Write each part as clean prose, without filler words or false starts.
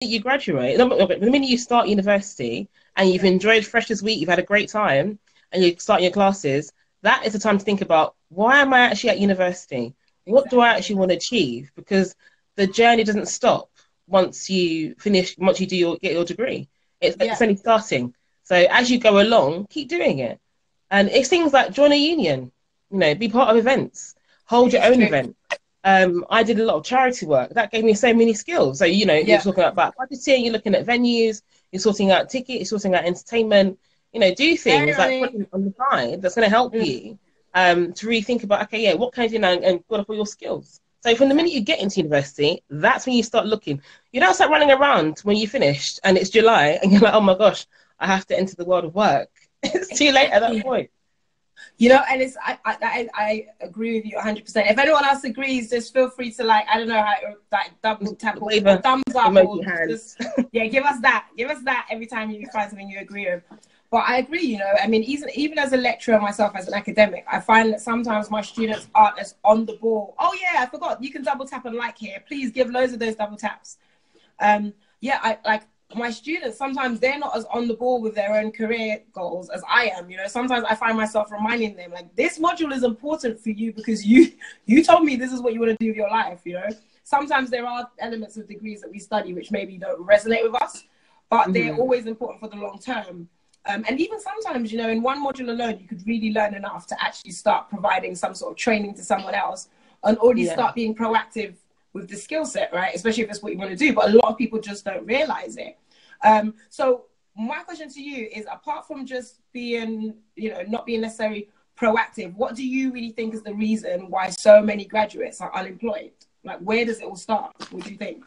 you graduate, the minute you start university and you've enjoyed Freshers Week, you've had a great time, and you start your classes, that is the time to think about, why am I actually at university? What do I actually want to achieve? Because the journey doesn't stop once you finish, once you get your degree. It's only starting. So as you go along, keep doing it. And it's things like join a union, be part of events, hold your own event. I did a lot of charity work. That gave me so many skills. So, you're talking about budgeting, you're looking at venues, you're sorting out tickets, you're sorting out entertainment, do things like putting on the side that's going to help you to really think about, okay, yeah, what can I do now, and build up all your skills. So from the minute you get into university, that's when you start looking. You don't start running around when you finished and it's July and you're like, oh my gosh, I have to enter the world of work. It's too late at that point. And it's I agree with you 100%. If anyone else agrees, just feel free to, like, I don't know how, like, double tap or thumbs up, or just, give us that every time you find something you agree with. But I agree, I mean, even as a lecturer myself, as an academic, I find that sometimes my students aren't as on the ball. Oh yeah, I forgot, you can double tap and like here. Please give loads of those double taps. My students, sometimes they're not as on the ball with their own career goals as I am. Sometimes I find myself reminding them, like, this module is important for you because you told me this is what you want to do with your life. Sometimes there are elements of degrees that we study which maybe don't resonate with us, but they're always important for the long term. And even sometimes, in one module alone, you could really learn enough to actually start providing some sort of training to someone else and already start being proactive with the skill set, right? Especially if it's what you want to do. But a lot of people just don't realize it. So my question to you is, apart from just being, not being necessarily proactive, what do you really think is the reason why so many graduates are unemployed? Like, where does it all start? What do you think?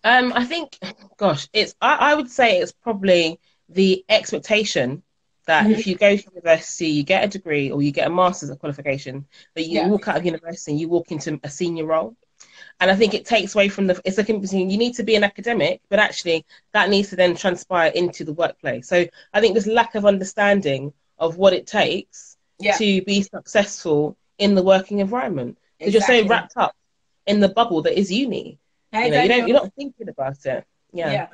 I think, gosh, I would say it's probably the expectation that if you go to university, you get a degree or you get a master's qualification, that you walk out of university and you walk into a senior role. And I think it takes away from it's like, you need to be an academic, but actually that needs to then transpire into the workplace. So I think there's lack of understanding of what it takes to be successful in the working environment. Because you're so wrapped up in the bubble that is uni. You're not thinking about it. I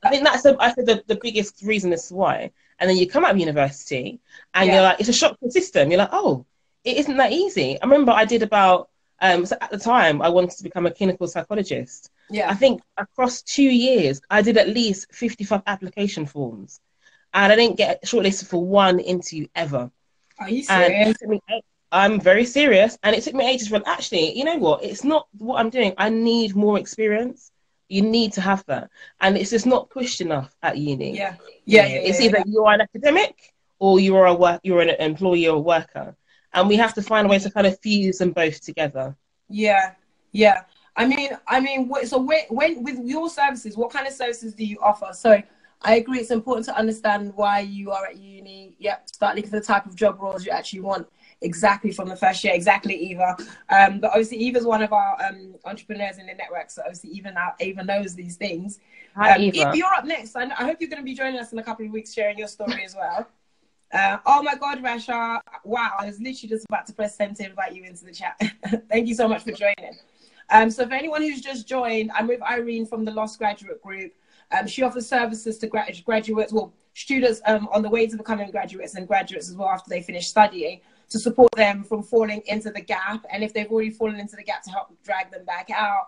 think that's the biggest reason as to why. And then you come out of university and you're like, it's a shock to the system. You're like, oh, it isn't that easy. I remember I did about so at the time I wanted to become a clinical psychologist. I think across 2 years I did at least 55 application forms and I didn't get shortlisted for one interview ever. Are you serious? I'm very serious, and it took me ages. But actually, you know what? It's not what I'm doing. I need more experience. You need to have that, and it's just not pushed enough at uni. It's either you're an academic or you're an employee or a worker, and we have to find a way to kind of fuse them both together. I mean, so when with your services, what kind of services do you offer? So I agree, it's important to understand why you are at uni. Start looking for the type of job roles you actually want. Exactly, from the first year. Exactly, Eva. But obviously Eva's one of our entrepreneurs in the network, so obviously Eva knows these things. Hi, Eva. Eva, you're up next. I hope you're going to be joining us in a couple of weeks, sharing your story as well. Oh my God, Rasha! Wow, I was literally just about to press send to invite you into the chat. Thank you so much for joining. So for anyone who's just joined, I'm with Irene from the Lost Graduate Group. She offers services to graduates, well, students on the way to becoming graduates, and graduates as well after they finish studying, to support them from falling into the gap, and if they've already fallen into the gap, to help drag them back out.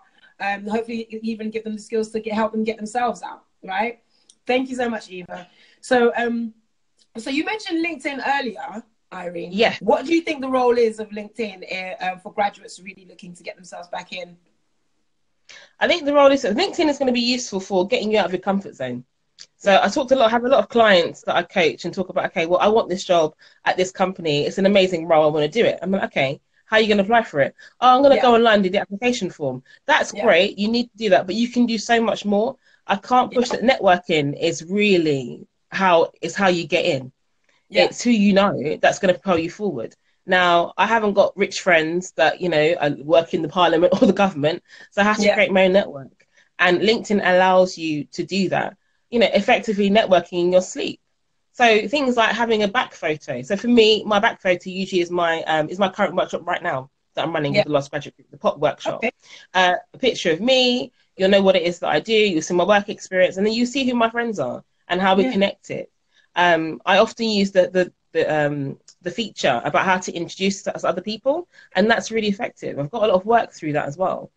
Hopefully even give them the skills to help them get themselves out, right? Thank you so much, Eva. So so you mentioned LinkedIn earlier, Irene. Yeah. What do you think the role is of LinkedIn for graduates really looking to get themselves back in? I think the role is, LinkedIn is going to be useful for getting you out of your comfort zone. So I have a lot of clients that I coach and talk about, okay, well, I want this job at this company. It's an amazing role. I want to do it. I'm like, okay, how are you going to apply for it? Oh, I'm going to go online and do the application form. That's great. You need to do that, but you can do so much more. I can't push that. Networking is really how you get in. It's who you know that's going to propel you forward. Now, I haven't got rich friends that, work in the parliament or the government, so I have to create my own network. And LinkedIn allows you to do that, effectively networking in your sleep. So things like having a back photo. So for me, my back photo usually is my current workshop right now that I'm running with the Lost Graduate Group, the POP workshop. A picture of me, You'll know what it is that I do. You'll see my work experience, and then you see who my friends are and how we connect it. I often use the feature about how to introduce us to other people, and that's really effective. I've got a lot of work through that as well.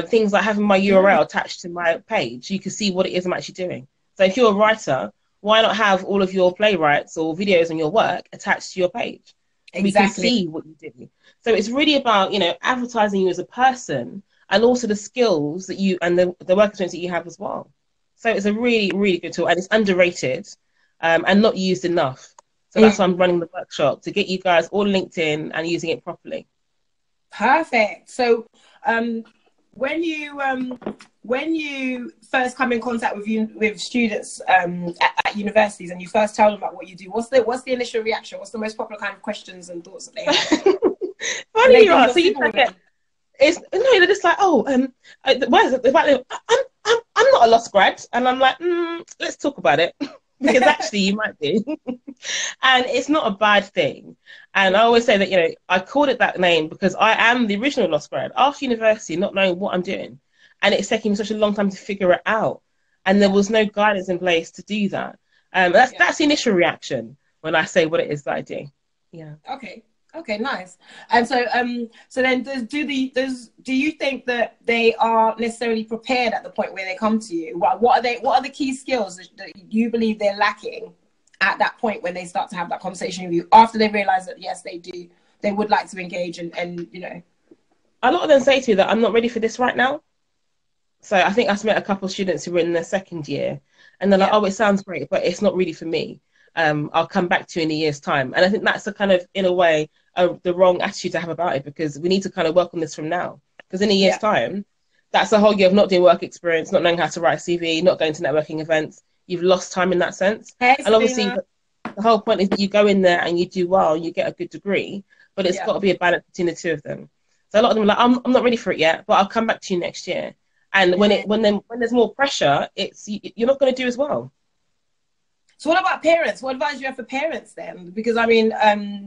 Things like having my URL attached to my page, you can see what it is I'm actually doing. So if you're a writer, why not have all of your playwrights or videos on your work attached to your page? Exactly. We can see what you do. So it's really about, you know, advertising you as a person, and also the skills that you and the work experience that you have as well. So it's a really, really good tool, and it's underrated and not used enough. So that's why I'm running the workshop, to get you guys all linked in and using it properly. Perfect. So when you first come in contact with students at universities, and you first tell them about what you do, what's the initial reaction? What's the most popular kind of questions and thoughts that they have? Funny you are. So you get it's no, they're just like, oh, why is it the fact that I'm not a lost grad, and I'm like, let's talk about it. Because actually you might be. And it's not a bad thing. And I always say that, you know, I called it that name because I am the original lost grad after university, not knowing what I'm doing, and it's taking me such a long time to figure it out, and there was no guidance in place to do that. That's the initial reaction when I say what it is that I do. Okay, nice. And so so then do you think that they are necessarily prepared at the point where they come to you? What are the key skills that you believe they're lacking at that point when they start to have that conversation with you, after they realize that yes, they would like to engage, and you know? A lot of them say to me that I'm not ready for this right now. So I think I've met a couple of students who were in their second year, and they're like, oh, it sounds great, but it's not really for me. I'll come back to you in a year's time. And I think that's a kind of, in a way, the wrong attitude to have about it, because we need to kind of work on this from now. Because in a year's time, that's a whole year of not doing work experience, not knowing how to write a CV, not going to networking events. You've lost time in that sense. Hey, and obviously, the whole point is that you go in there and you do well, you get a good degree, but it's got to be a balance between the two of them. So a lot of them are like, I'm not ready for it yet, but I'll come back to you next year. And when there's more pressure, you're not going to do as well. So what about parents? What advice do you have for parents then? Because I mean,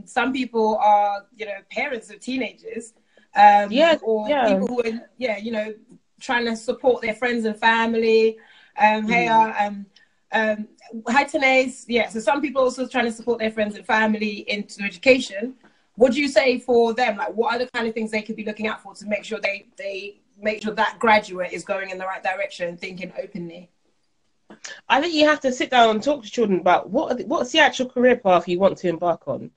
some people are, you know, parents of teenagers, or people who are, you know, trying to support their friends and family. Hi Tanais. Yeah, so some people also trying to support their friends and family into education. What do you say for them? Like, what are the kind of things they could be looking out for to make sure they make sure that graduate is going in the right direction and thinking openly? I think you have to sit down and talk to children about what's the actual career path you want to embark on,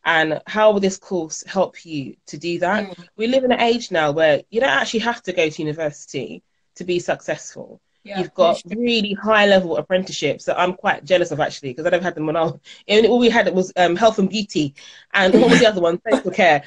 and how will this course help you to do that. We live in an age now where you don't actually have to go to university to be successful. You've got really high level apprenticeships that I'm quite jealous of, actually, because I never had them when all we had was health and beauty, and what was the other one? Social care.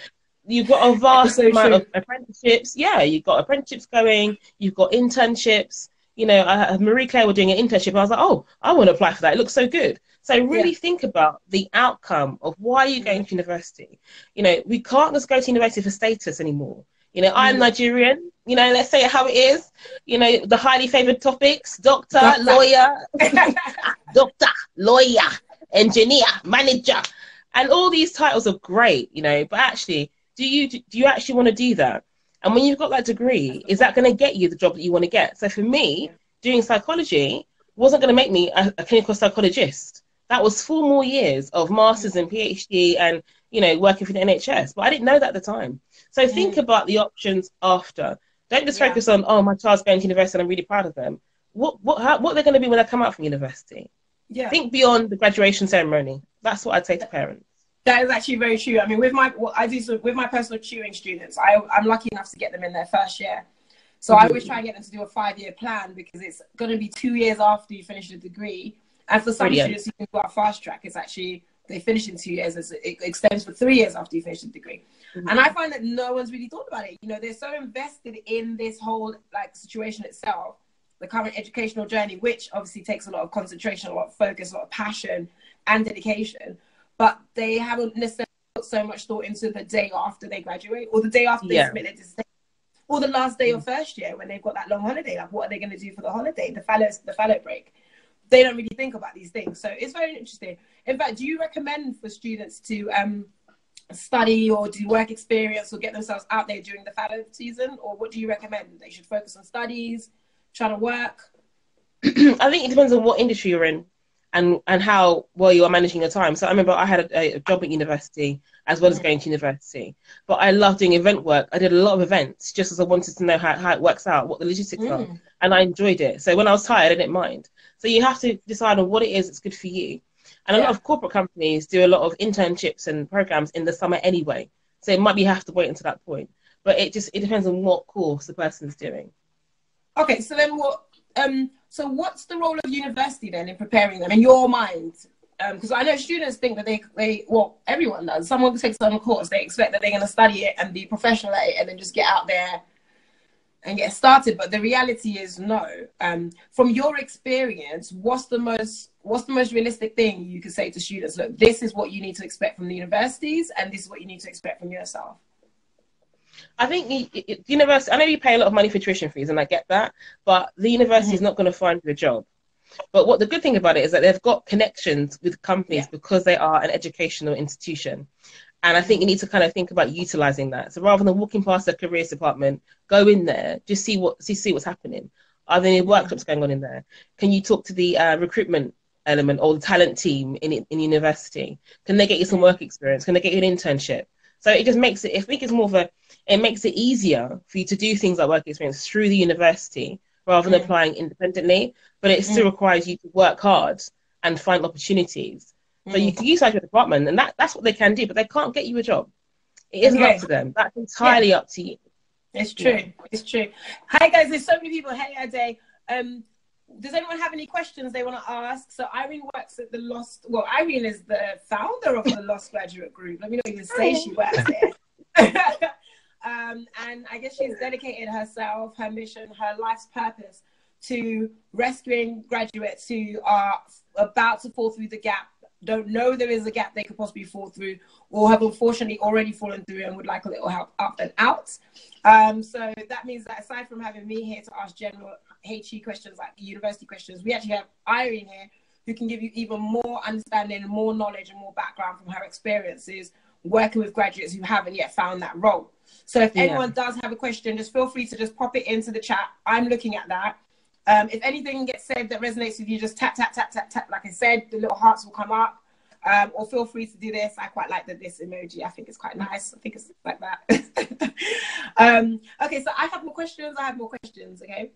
You've got a vast amount of apprenticeships. You've got apprenticeships going, you've got internships. You know, Marie Claire were doing an internship, and I was like, oh, I want to apply for that. It looks so good. So really think about the outcome of why you're going to university. You know, we can't just go to university for status anymore. You know, I'm Nigerian. You know, let's say it how it is. You know, the highly favored topics: doctor, lawyer, doctor, lawyer, engineer, manager, and all these titles are great. You know, but actually, do you actually want to do that? And when you've got that degree, is that going to get you the job that you want to get? So for me, doing psychology wasn't going to make me a clinical psychologist. That was 4 more years of masters and PhD and, you know, working for the NHS. But I didn't know that at the time. So think about the options after. Don't just focus on, oh, my child's going to university and I'm really proud of them. What are they going to be when they come out from university? Think beyond the graduation ceremony. That's what I'd say to parents. That is actually very true. I mean, with my personal tutoring students, I'm lucky enough to get them in their first year. So I always try and get them to do a 5-year plan, because it's going to be 2 years after you finish the degree. And for some students who can go out fast track, it's actually, they finish in 2 years. It extends for 3 years after you finish the degree. And I find that no one's really thought about it. You know, they're so invested in this whole like situation itself, the current educational journey, which obviously takes a lot of concentration, a lot of focus, a lot of passion and dedication. But they haven't necessarily put so much thought into the day after they graduate, or the day after they submit their dissertation, or the last day of first year when they've got that long holiday. Like, what are they going to do for the holiday, the fallow break? They don't really think about these things. So it's very interesting. In fact, do you recommend for students to study or do work experience or get themselves out there during the fallow season? Or what do you recommend? They should focus on studies, trying to work? I think it depends on what industry you're in and how well you are managing your time. So I remember I had a job at university as well as going to university, but I love doing event work. I did a lot of events just as I wanted to know how it works out, what the logistics are, and I enjoyed it. So when I was tired, I didn't mind. So you have to decide on what it is that's good for you. And a lot of corporate companies do a lot of internships and programs in the summer anyway. So it might be you have to wait until that point. But it depends on what course the person's doing. Okay, so then so what's the role of university then in preparing them in your mind? Because I know students think that well, everyone does. Someone takes on a course, they expect that they're going to study it and be professional at it and then just get out there and get started. But the reality is no. From your experience, what's the most realistic thing you could say to students? Look, this is what you need to expect from the universities and this is what you need to expect from yourself. I think university, I know you pay a lot of money for tuition fees and I get that, but the university is not going to find you a job. But what the good thing about it is that they've got connections with companies because they are an educational institution. And I think you need to kind of think about utilizing that. So rather than walking past the careers department, go in there, just see what's happening. Are there any workshops going on in there? Can you talk to the recruitment element or the talent team in university? Can they get you some work experience? Can they get you an internship? So it just makes it, I think it's more of it makes it easier for you to do things like work experience through the university rather than applying independently, but it still requires you to work hard and find opportunities. So you can utilize your department and that's what they can do, but they can't get you a job. It isn't up to them. That's entirely up to you. It's true. It's true. Hi guys, there's so many people. Hey Ade. Does anyone have any questions they want to ask? So Irene works at the Lost. Well, Irene is the founder of the Lost Graduate Group. Let me not even say she works there. And I guess she's dedicated herself, her mission, her life's purpose to rescuing graduates who are about to fall through the gap, don't know there is a gap they could possibly fall through, or have unfortunately already fallen through and would like a little help up and out. So that means that aside from having me here to ask general HE questions, like university questions, we actually have Irene here who can give you even more understanding, more knowledge and more background from her experiences working with graduates who haven't yet found that role. So if anyone does have a question, just feel free to just pop it into the chat. I'm looking at that. If anything gets said that resonates with you, just tap, tap, tap, tap, tap. Like I said, the little hearts will come up. Or feel free to do this. I quite like this emoji. I think it's quite nice. I think it's like that. Okay, so I have more questions. Okay.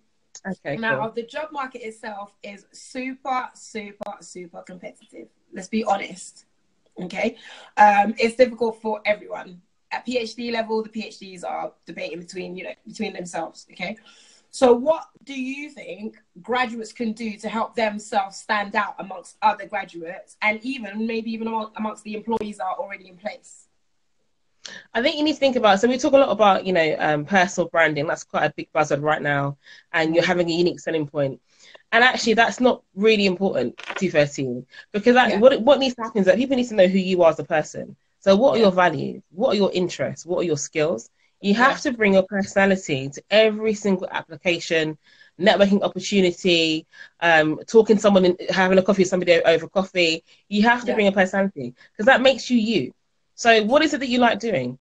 Okay. Now, cool. The job market itself is super, super, super competitive. Let's be honest. Okay. It's difficult for everyone. At PhD level, the PhDs are debating between themselves. Okay. So what do you think graduates can do to help themselves stand out amongst other graduates and maybe even amongst the employees that are already in place? I think you need to think about, so we talk a lot about, personal branding. That's quite a big buzzword right now. And you're having a unique selling point. And actually, that's not really important to 13 because what needs to happen is that people need to know who you are as a person. So what are your values? What are your interests? What are your skills? You have to bring your personality to every single application, networking opportunity, talking to someone, having a coffee with somebody over coffee. You have to bring a personality because that makes you you. So what is it that you like doing?